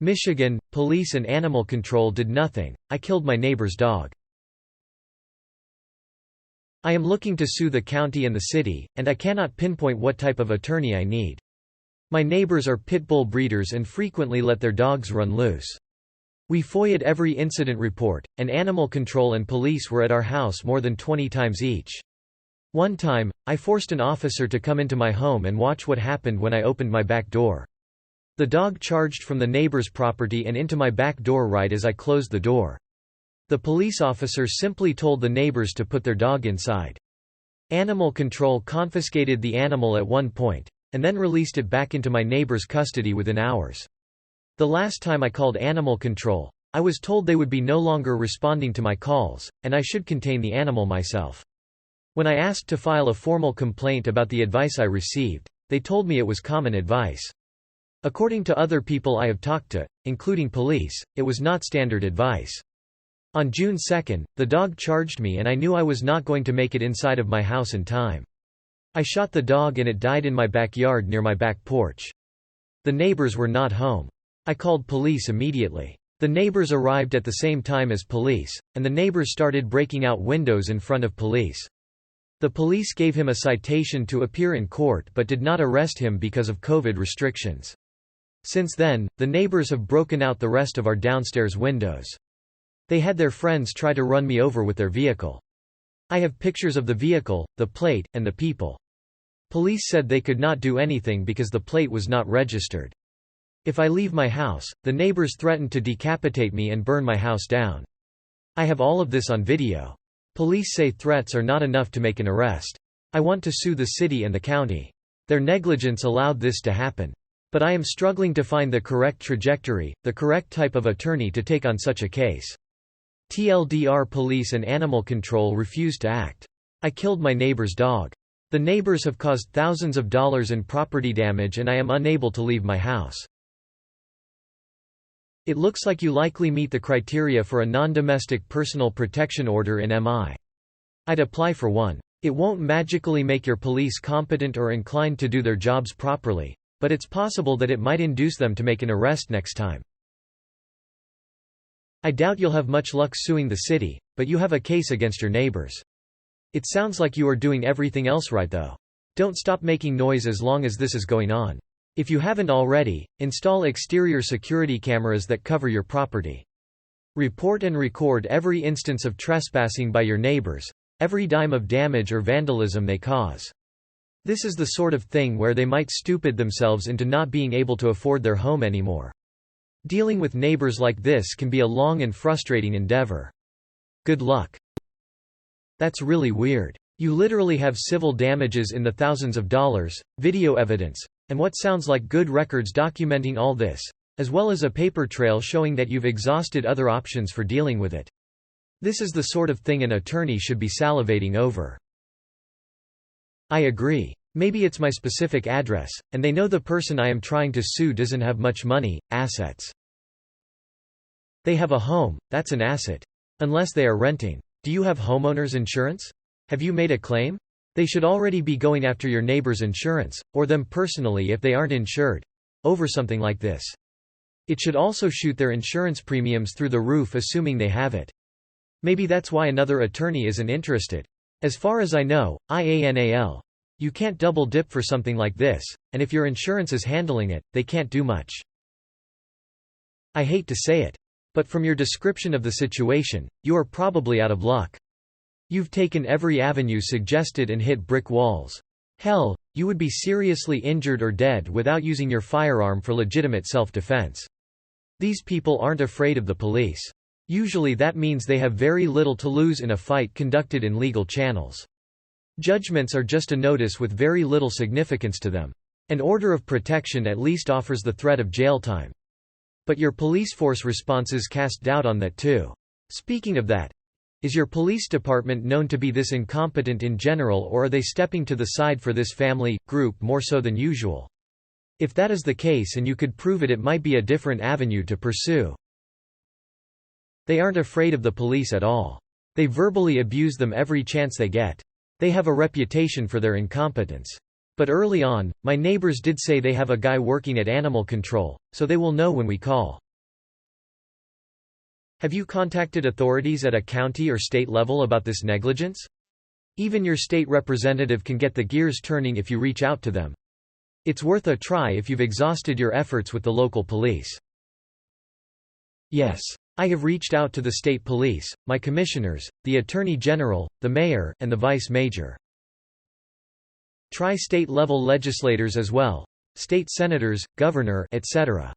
Michigan, police and animal control did nothing. I killed my neighbor's dog. I am looking to sue the county and the city, and I cannot pinpoint what type of attorney I need. My neighbors are pit bull breeders and frequently let their dogs run loose. We FOIA'd every incident report, and animal control and police were at our house more than 20 times each. One time, I forced an officer to come into my home and watch what happened when I opened my back door. The dog charged from the neighbor's property and into my back door right as I closed the door. The police officer simply told the neighbors to put their dog inside. Animal control confiscated the animal at one point, and then released it back into my neighbor's custody within hours. The last time I called animal control, I was told they would be no longer responding to my calls, and I should contain the animal myself. When I asked to file a formal complaint about the advice I received, they told me it was common advice. According to other people I have talked to, including police, it was not standard advice. On June 2, the dog charged me and I knew I was not going to make it inside of my house in time. I shot the dog and it died in my backyard near my back porch. The neighbors were not home. I called police immediately. The neighbors arrived at the same time as police, and the neighbors started breaking out windows in front of police. The police gave him a citation to appear in court but did not arrest him because of COVID restrictions. Since then, the neighbors have broken out the rest of our downstairs windows. They had their friends try to run me over with their vehicle. I have pictures of the vehicle, the plate, and the people. Police said they could not do anything because the plate was not registered. If I leave my house, the neighbors threatened to decapitate me and burn my house down. I have all of this on video. Police say threats are not enough to make an arrest. I want to sue the city and the county. Their negligence allowed this to happen. But I am struggling to find the correct trajectory, the correct type of attorney to take on such a case. TLDR police and animal control refused to act. I killed my neighbor's dog. The neighbors have caused thousands of dollars in property damage and I am unable to leave my house. It looks like you likely meet the criteria for a non-domestic personal protection order in MI. I'd apply for one. It won't magically make your police competent or inclined to do their jobs properly, but it's possible that it might induce them to make an arrest next time. I doubt you'll have much luck suing the city, but you have a case against your neighbors. It sounds like you are doing everything else right though. Don't stop making noise as long as this is going on. If you haven't already, install exterior security cameras that cover your property. Report and record every instance of trespassing by your neighbors, every dime of damage or vandalism they cause. This is the sort of thing where they might stupid themselves into not being able to afford their home anymore. Dealing with neighbors like this can be a long and frustrating endeavor. Good luck. That's really weird. You literally have civil damages in the thousands of dollars, video evidence, and what sounds like good records documenting all this, as well as a paper trail showing that you've exhausted other options for dealing with it. This is the sort of thing an attorney should be salivating over. I agree. Maybe it's my specific address, and they know the person I am trying to sue doesn't have much money, assets. They have a home, that's an asset. Unless they are renting. Do you have homeowners insurance? Have you made a claim? They should already be going after your neighbor's insurance, or them personally if they aren't insured, over something like this. It should also shoot their insurance premiums through the roof assuming they have it. Maybe that's why another attorney isn't interested. As far as I know, IANAL. You can't double dip for something like this, and if your insurance is handling it, they can't do much. I hate to say it. But from your description of the situation, you are probably out of luck. You've taken every avenue suggested and hit brick walls. Hell, you would be seriously injured or dead without using your firearm for legitimate self-defense. These people aren't afraid of the police. Usually that means they have very little to lose in a fight conducted in legal channels. Judgments are just a notice with very little significance to them. An order of protection at least offers the threat of jail time. But your police force responses cast doubt on that too. Speaking of that, is your police department known to be this incompetent in general, or are they stepping to the side for this family, group more so than usual? If that is the case and you could prove it, it might be a different avenue to pursue. They aren't afraid of the police at all. They verbally abuse them every chance they get. They have a reputation for their incompetence. But early on, my neighbors did say they have a guy working at animal control, so they will know when we call. Have you contacted authorities at a county or state level about this negligence? Even your state representative can get the gears turning if you reach out to them. It's worth a try if you've exhausted your efforts with the local police. Yes. I have reached out to the state police, my commissioners, the attorney general, the mayor, and the vice major. Try state-level legislators as well. State senators, governor, etc.